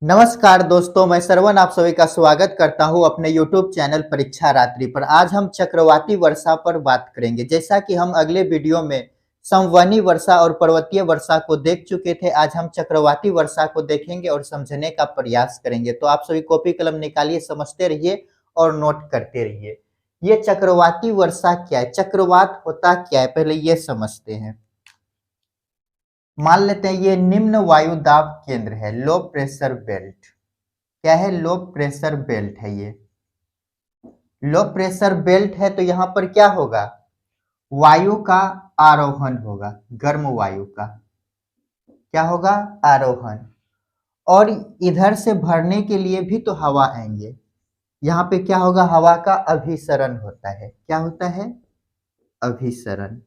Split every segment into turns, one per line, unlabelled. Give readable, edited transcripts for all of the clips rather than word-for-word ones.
नमस्कार दोस्तों, मैं श्रवण आप सभी का स्वागत करता हूं अपने YouTube चैनल परीक्षा रात्रि पर। आज हम चक्रवाती वर्षा पर बात करेंगे। जैसा कि हम अगले वीडियो में संवहनी वर्षा और पर्वतीय वर्षा को देख चुके थे, आज हम चक्रवाती वर्षा को देखेंगे और समझने का प्रयास करेंगे। तो आप सभी कॉपी कलम निकालिए, समझते रहिए और नोट करते रहिए। ये चक्रवाती वर्षा क्या है? चक्रवात होता क्या है? पहले ये समझते हैं। मान लेते हैं ये निम्न वायु दाब केंद्र है, लो प्रेशर बेल्ट। क्या है? लो प्रेशर बेल्ट है ये। लो प्रेशर बेल्ट है तो यहां पर क्या होगा? वायु का आरोहण होगा, गर्म वायु का। क्या होगा? आरोहण। और इधर से भरने के लिए भी तो हवा आएंगे। यहाँ पे क्या होगा? हवा का अभिसरण होता है। क्या होता है? अभिसरण।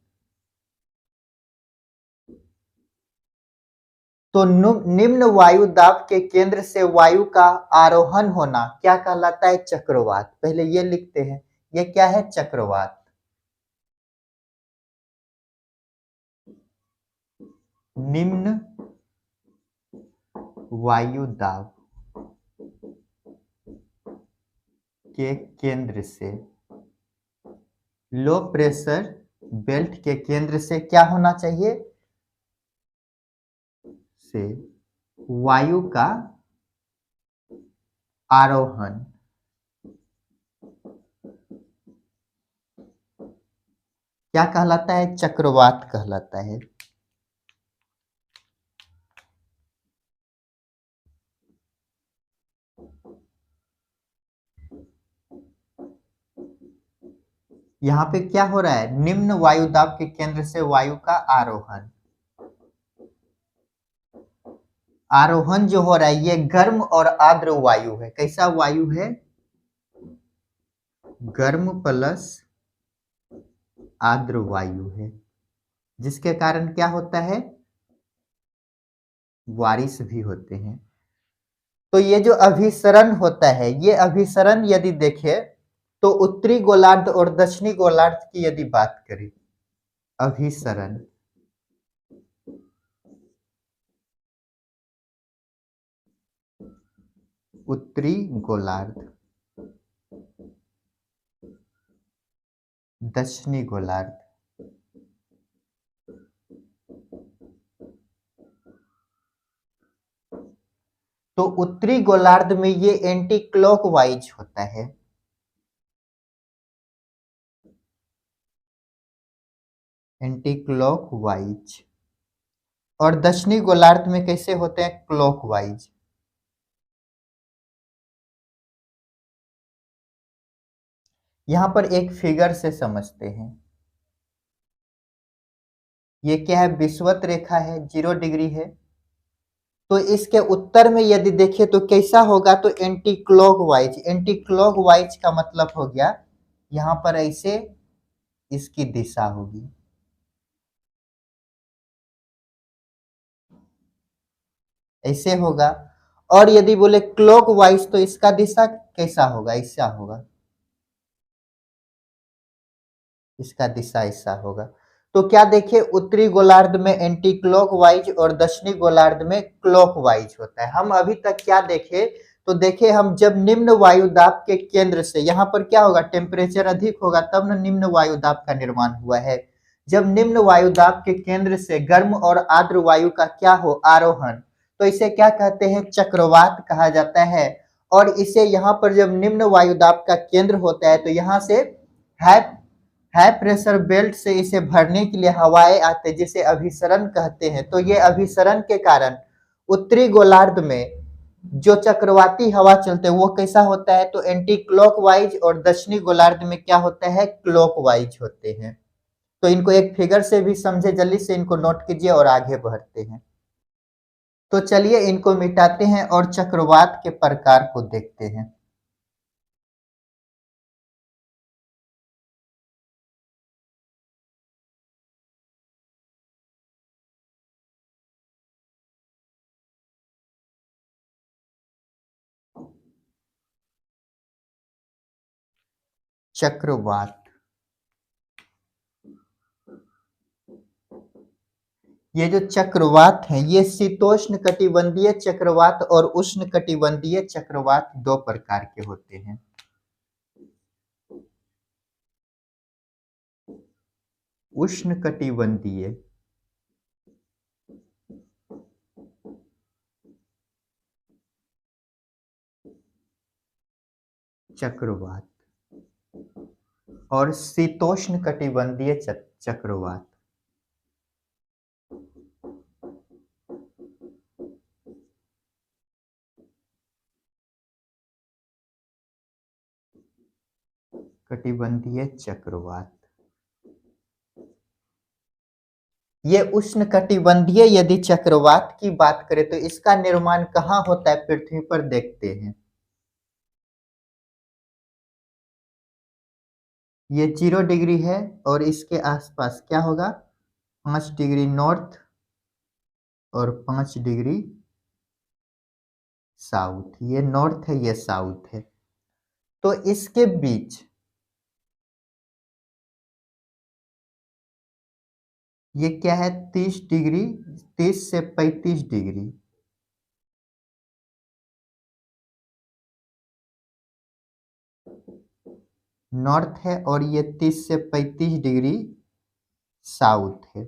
तो निम्न वायु दाब के केंद्र से वायु का आरोहण होना क्या कहलाता है? चक्रवात। पहले ये लिखते हैं, ये क्या है? चक्रवात। निम्न वायु दाब के केंद्र से, लो प्रेशर बेल्ट के केंद्र से क्या होना चाहिए? से वायु का आरोहण। क्या कहलाता है? चक्रवात कहलाता है। यहाँ पे क्या हो रहा है? निम्न वायु दाब के केंद्र से वायु का आरोहण। आरोहण जो हो रहा है ये गर्म और आर्द्र वायु है। कैसा वायु है? गर्म प्लस आर्द्र वायु है, जिसके कारण क्या होता है? बारिश भी होते हैं। तो ये जो अभिसरण होता है, ये अभिसरण यदि देखें तो उत्तरी गोलार्ध और दक्षिणी गोलार्ध की यदि बात करें, अभिसरण। उत्तरी गोलार्ध, दक्षिणी गोलार्ध। तो उत्तरी गोलार्ध में ये एंटी क्लॉकवाइज होता है। Anti clockwise. और दक्षिणी गोलार्ध में कैसे होते हैं? क्लॉकवाइज। यहां पर एक फिगर से समझते हैं। ये क्या है? विषुवत रेखा है, 0 डिग्री है। तो इसके उत्तर में यदि देखें तो कैसा होगा? तो एंटी क्लॉकवाइज। एंटी क्लॉकवाइज का मतलब हो गया यहां पर ऐसे इसकी दिशा होगी। ऐसे होगा। और यदि बोले क्लॉकवाइज तो इसका दिशा कैसा होगा? ऐसा होगा। इसका दिशा ऐसा होगा। तो क्या देखे? उत्तरी गोलार्ध में एंटी क्लॉकवाइज और दक्षिणी गोलार्ध में क्लॉकवाइज होता है। हम अभी तक क्या देखे? तो देखे हम जब निम्न वायु दाब के केंद्र से, यहाँ पर क्या होगा? टेम्परेचर अधिक होगा तब न निम्न वायु दाब का निर्माण हुआ है। जब निम्न वायु दाब के केंद्र से गर्म और आर्द्र वायु का क्या हो? आरोहण। तो इसे क्या कहते हैं? चक्रवात कहा जाता है। और इसे यहाँ पर जब निम्न वायु दाब का केंद्र होता है तो यहाँ से हाई हाई प्रेशर बेल्ट से इसे भरने के लिए हवाएं आते हैं, जिसे अभिसरण कहते हैं। तो ये अभिसरण के कारण उत्तरी गोलार्ध में जो चक्रवाती हवा चलते हैं वो कैसा होता है? तो एंटी क्लॉकवाइज। और दक्षिणी गोलार्ध में क्या होता है? क्लॉकवाइज होते हैं। तो इनको एक फिगर से भी समझे, जल्दी से इनको नोट कीजिए और आगे बढ़ते हैं। तो चलिए इनको मिटाते हैं और चक्रवात के प्रकार को देखते हैं। चक्रवात। ये जो चक्रवात है ये शीतोष्ण कटिबंधीय चक्रवात और उष्ण कटिबंधीय चक्रवात दो प्रकार के होते हैं। उष्ण कटिबंधीय चक्रवात और शीतोष्ण कटिबंधीय चक्रवात। कटिबंधीय चक्रवात ये उष्ण कटिबंधीय यदि चक्रवात की बात करें तो इसका निर्माण कहाँ होता है पृथ्वी पर, देखते हैं। ये 0 डिग्री है और इसके आसपास क्या होगा, 5 डिग्री नॉर्थ और 5 डिग्री साउथ। ये नॉर्थ है, ये साउथ है। तो इसके बीच ये क्या है, 30 डिग्री, 30 से 35 डिग्री। नॉर्थ है और ये 30 से 35 डिग्री साउथ है।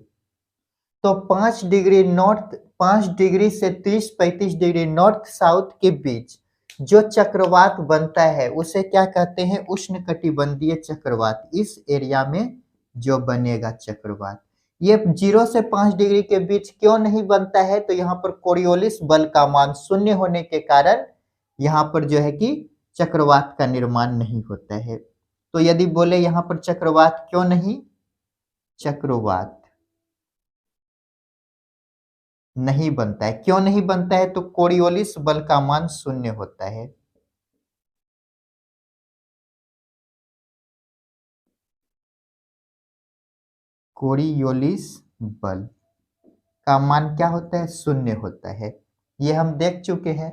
तो 5 डिग्री नॉर्थ, 5 डिग्री से 30-35 डिग्री नॉर्थ साउथ के बीच जो चक्रवात बनता है उसे क्या कहते हैं, उष्ण कटिबंधीय चक्रवात। इस एरिया में जो बनेगा चक्रवात, ये 0 से 5 डिग्री के बीच क्यों नहीं बनता है, तो यहाँ पर कोरियोलिस बल का मान शून्य होने के कारण यहाँ पर जो है कि चक्रवात का निर्माण नहीं होता है। तो यदि बोले यहाँ पर चक्रवात क्यों नहीं, चक्रवात नहीं बनता है, क्यों नहीं बनता है, तो कोरियोलिस बल का मान शून्य होता है। कोरियोलिस बल का मान क्या होता है, शून्य होता है। ये हम देख चुके हैं।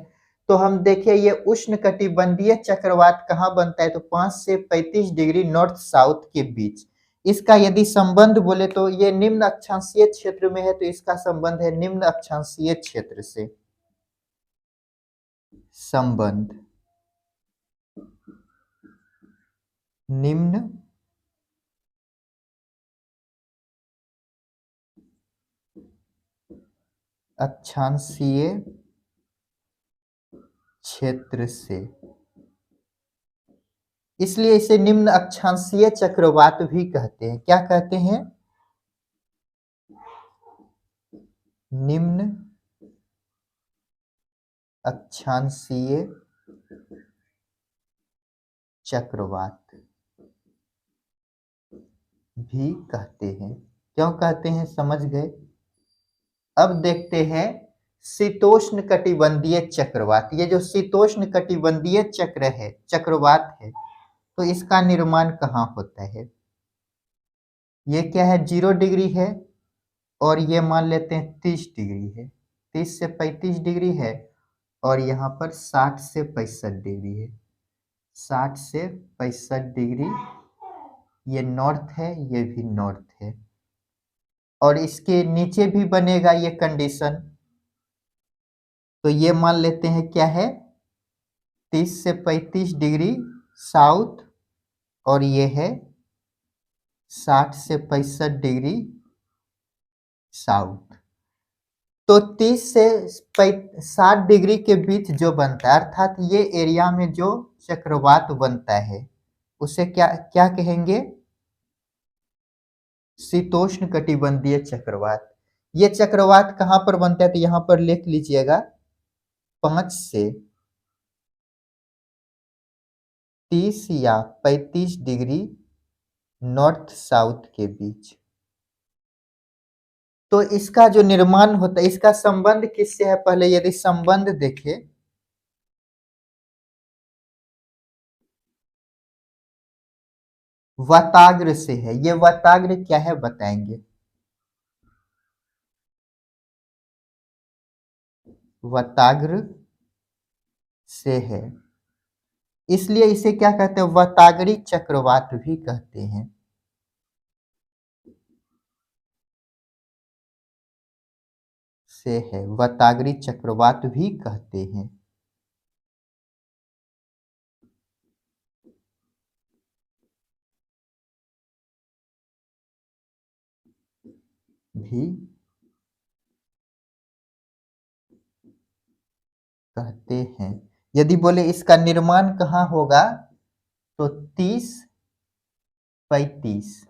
तो हम देखिए ये उष्ण कटिबंधीय चक्रवात कहाँ बनता है, तो 5 से 35 डिग्री नॉर्थ साउथ के बीच। इसका यदि संबंध बोले तो ये निम्न अक्षांशीय क्षेत्र में है, तो इसका संबंध है निम्न अक्षांशीय क्षेत्र से। संबंध निम्न अक्षांशीय क्षेत्र से, इसलिए इसे निम्न अक्षांशीय चक्रवात भी कहते हैं। क्या कहते हैं, निम्न अक्षांशीय चक्रवात भी कहते हैं। क्यों कहते हैं, समझ गए। अब देखते हैं शीतोष्ण कटिबंधीय चक्रवात। ये जो शीतोष्ण कटिबंधीय चक्र है, चक्रवात है, तो इसका निर्माण कहाँ होता है। ये क्या है, 0 डिग्री है और ये मान लेते हैं 30 डिग्री है, 30 से 35 डिग्री है और यहाँ पर 60 से 65 डिग्री है, 60 से 65 डिग्री। ये नॉर्थ है, ये भी नॉर्थ है और इसके नीचे भी बनेगा ये कंडीशन। तो ये मान लेते हैं क्या है, 30 से 35 डिग्री साउथ और ये है 60 से 65 डिग्री साउथ। तो 30 से 60 डिग्री के बीच जो बनता है, अर्थात ये एरिया में जो चक्रवात बनता है उसे क्या क्या कहेंगे, शीतोष्ण कटिबंधीय चक्रवात। ये चक्रवात कहाँ पर बनता है, तो यहाँ पर लिख लीजिएगा, 5 से 30 या 35 डिग्री नॉर्थ साउथ के बीच। तो इसका जो निर्माण होता है, इसका संबंध किससे है, पहले यदि संबंध देखें, वताग्र से है। ये वताग्र क्या है बताएंगे, वताग्र से है, इसलिए इसे क्या कहते हैं, वतागरी चक्रवात भी कहते हैं। से है, वतागरी चक्रवात भी कहते हैं। भी कहते हैं। यदि बोले इसका निर्माण कहाँ होगा तो 30-35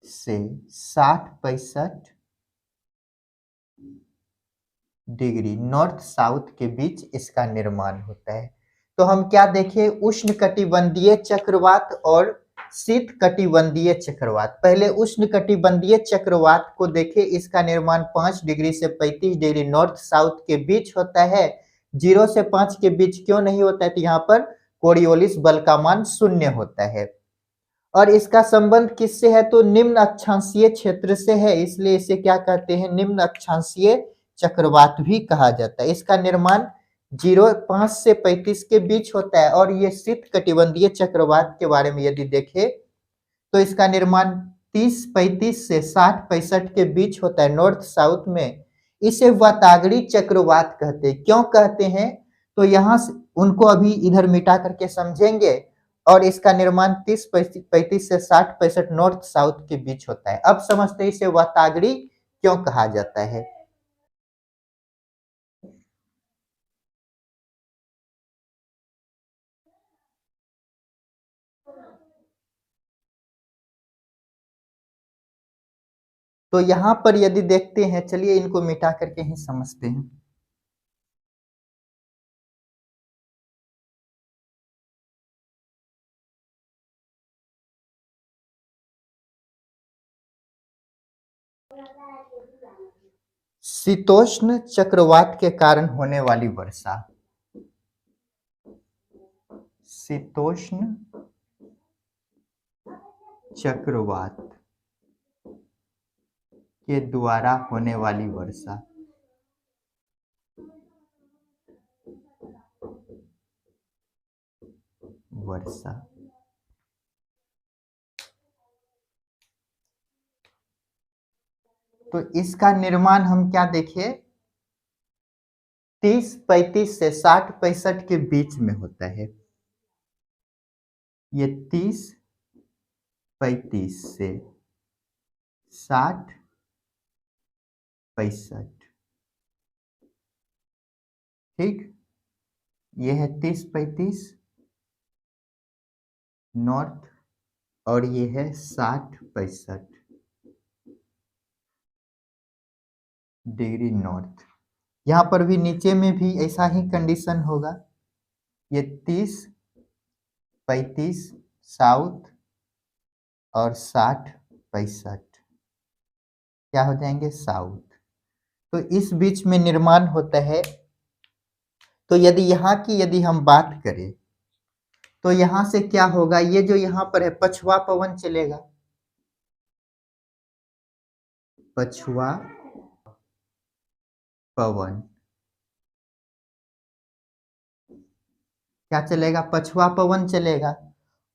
से 60-65 डिग्री नॉर्थ साउथ के बीच इसका निर्माण होता है। तो हम क्या देखें, उष्णकटिबंधीय चक्रवात और शीत कटिबंधीय चक्रवात। पहले उष्णकटिबंधीय चक्रवात को देखें, इसका निर्माण 5 डिग्री से 35 डिग्री नॉर्थ साउथ के बीच होता है। 0 से 5 के बीच क्यों नहीं होता है, तो यहाँ पर कोरियोलिस बल का मान 0 होता है। और इसका संबंध किससे है, तो निम्न अक्षांशीय क्षेत्र से है, इसलिए इसे क्या कहते हैं, निम्न अक्षांशीय चक्रवात भी कहा जाता है। इसका निर्माण 0.5 से 35 के बीच होता है। और ये शीत कटिबंधीय चक्रवात के बारे में यदि देखें तो इसका निर्माण 30-35 से 60-65 के बीच होता है नॉर्थ साउथ में। इसे वतागड़ी चक्रवात कहते हैं। क्यों कहते हैं, तो यहाँ उनको अभी इधर मिटा करके समझेंगे। और इसका निर्माण 30-35 से 60-65 नॉर्थ साउथ के बीच होता है। अब समझते हैं इसे वतागड़ी क्यों कहा जाता है। तो यहाँ पर यदि देखते हैं, चलिए इनको मिटा करके ही समझते हैं। शीतोष्ण चक्रवात के कारण होने वाली वर्षा, शीतोष्ण चक्रवात के द्वारा होने वाली वर्षा। वर्षा तो इसका निर्माण हम क्या देखें, 30-35 से 60-65 के बीच में होता है। ये 30-35 से 60-65, ठीक। ये है 30-35 नॉर्थ और ये है 60-65 डिग्री नॉर्थ। यहाँ पर भी नीचे में भी ऐसा ही कंडीशन होगा। ये 30-35 साउथ और 60-65 क्या हो जाएंगे, साउथ। तो इस बीच में निर्माण होता है। तो यदि यहाँ की यदि हम बात करें तो यहाँ से क्या होगा, ये जो यहाँ पर है पछुआ पवन चलेगा, पछुआ पवन क्या चलेगा, पछुआ पवन चलेगा।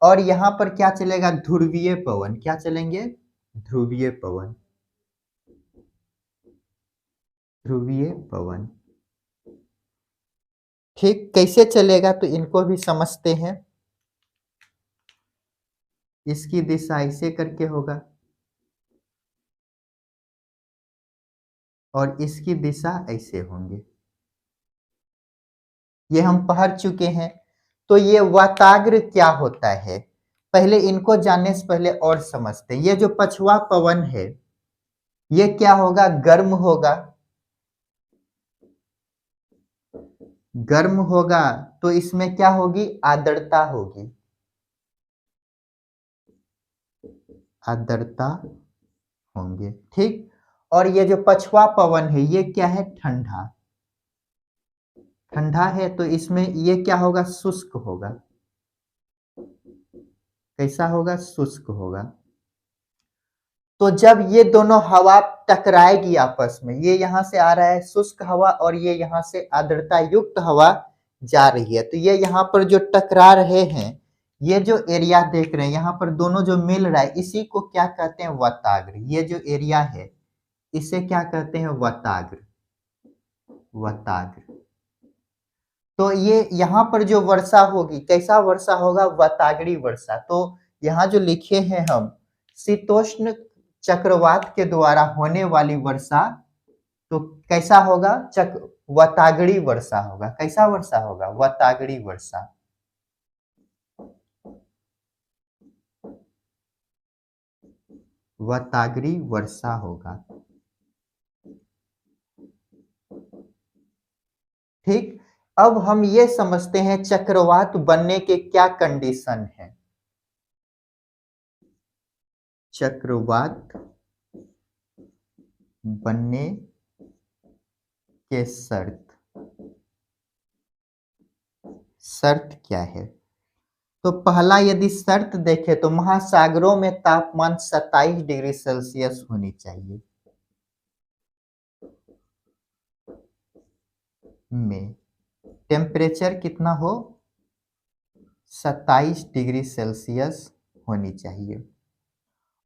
और यहाँ पर क्या चलेगा, ध्रुवीय पवन। क्या चलेंगे, ध्रुवीय पवन, ध्रुवीय पवन, ठीक। कैसे चलेगा, तो इनको भी समझते हैं। इसकी दिशा ऐसे करके होगा और इसकी दिशा ऐसे होंगे, ये हम पढ़ चुके हैं। तो ये वाताग्र क्या होता है, पहले इनको जानने से पहले और समझते हैं। ये जो पछुआ पवन है ये क्या होगा, गर्म होगा, गर्म होगा। तो इसमें क्या होगी, आर्द्रता होगी, आर्द्रता होंगे, ठीक। और ये जो पछुआ पवन है ये क्या है, ठंडा, ठंडा है। तो इसमें ये क्या होगा, शुष्क होगा। कैसा होगा, शुष्क होगा। तो जब ये दोनों हवा टकराएगी आपस में, ये यहाँ से आ रहा है शुष्क हवा और ये यहाँ से आर्द्रता युक्त हवा जा रही है, तो ये यहाँ पर जो टकरा रहे हैं, ये जो एरिया देख रहे हैं यहाँ पर दोनों जो मिल रहा है, इसी को क्या कहते हैं, वाताग्र। ये जो एरिया है इसे क्या कहते हैं? वताग्र। वताग्र। तो ये यहाँ पर जो वर्षा होगी, कैसा वर्षा होगा? वतागड़ी वर्षा। तो यहाँ जो लिखे हैं हम, शीतोष्ण चक्रवात के द्वारा होने वाली वर्षा, तो कैसा होगा? वतागड़ी वर्षा होगा। कैसा वर्षा होगा? वतागड़ी वर्षा। वतागड़ी वर्षा होगा। ठीक। अब हम ये समझते हैं चक्रवात बनने के क्या कंडीशन है। चक्रवात बनने के शर्त क्या है? तो पहला यदि शर्त देखें तो महासागरों में तापमान 27 डिग्री सेल्सियस होनी चाहिए। में टेम्परेचर कितना हो? 27 डिग्री सेल्सियस होनी चाहिए।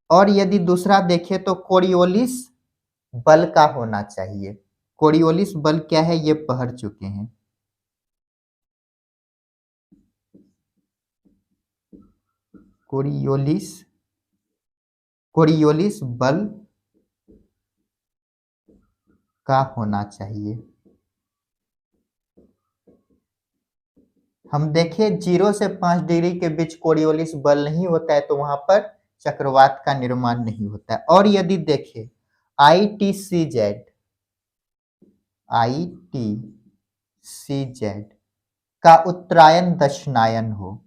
और यदि दूसरा देखें तो कोरियोलिस बल का होना चाहिए। कोरियोलिस बल क्या है? ये पढ़ चुके हैं। कोरियोलिस बल का होना चाहिए। हम देखें 0 से 5 डिग्री के बीच कोरियोलिस बल नहीं होता है, तो वहां पर चक्रवात का निर्माण नहीं होता है। और यदि देखें ITCZ का उत्तरायण दक्षिणायन हो,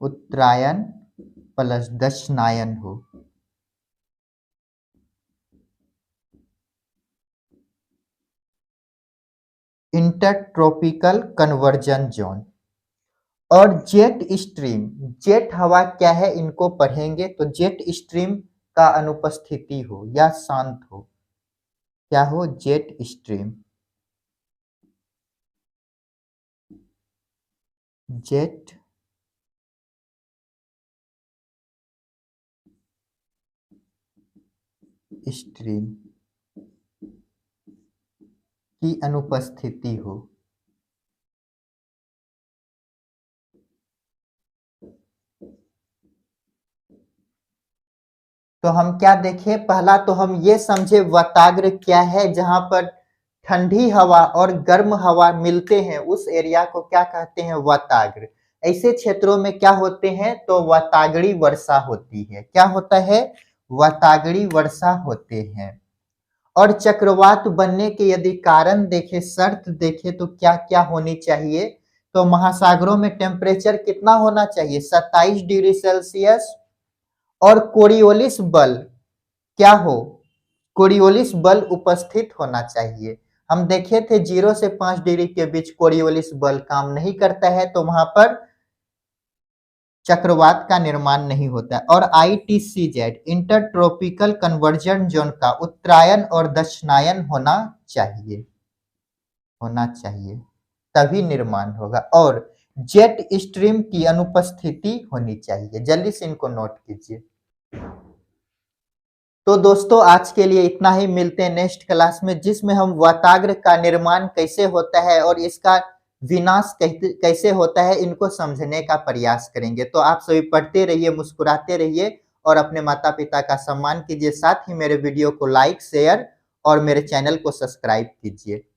उत्तरायण प्लस दक्षिणायन हो, इंटरट्रॉपिकल कन्वर्जन जोन। और जेट स्ट्रीम, जेट हवा क्या है इनको पढ़ेंगे, तो जेट स्ट्रीम का अनुपस्थिति हो या शांत हो। क्या हो? Jet stream. जेट स्ट्रीम की अनुपस्थिति हो। तो हम क्या देखें? पहला तो हम ये समझे वताग्र क्या है, जहां पर ठंडी हवा और गर्म हवा मिलते हैं, उस एरिया को क्या कहते हैं? वताग्र। ऐसे क्षेत्रों में क्या होते हैं? तो वतागड़ी वर्षा होती है। क्या होता है? वतागड़ी वर्षा होते हैं। और चक्रवात बनने के यदि कारण देखें, शर्त देखें, तो क्या क्या होनी चाहिए? तो महासागरों में टेम्परेचर कितना होना चाहिए? 27 डिग्री सेल्सियस। और कोरियोलिस बल क्या हो? कोरियोलिस बल उपस्थित होना चाहिए। हम देखे थे 0 से 5 डिग्री के बीच कोरियोलिस बल काम नहीं करता है, तो वहां पर चक्रवात का निर्माण नहीं होता। और ITCZ इंटरट्रॉपिकल कन्वर्जन जोन का उत्तरायण और दक्षिणायन होना चाहिए, तभी निर्माण होगा। और जेट स्ट्रीम की अनुपस्थिति होनी चाहिए। जल्दी से इनको नोट कीजिए। तो दोस्तों आज के लिए इतना ही। मिलते हैं नेक्स्ट क्लास में, जिसमें हम वताग्र का निर्माण कैसे होता है और इसका विनाश कैसे होता है, इनको समझने का प्रयास करेंगे। तो आप सभी पढ़ते रहिए, मुस्कुराते रहिए और अपने माता पिता का सम्मान कीजिए। साथ ही मेरे वीडियो को लाइक, शेयर और मेरे चैनल को सब्सक्राइब कीजिए।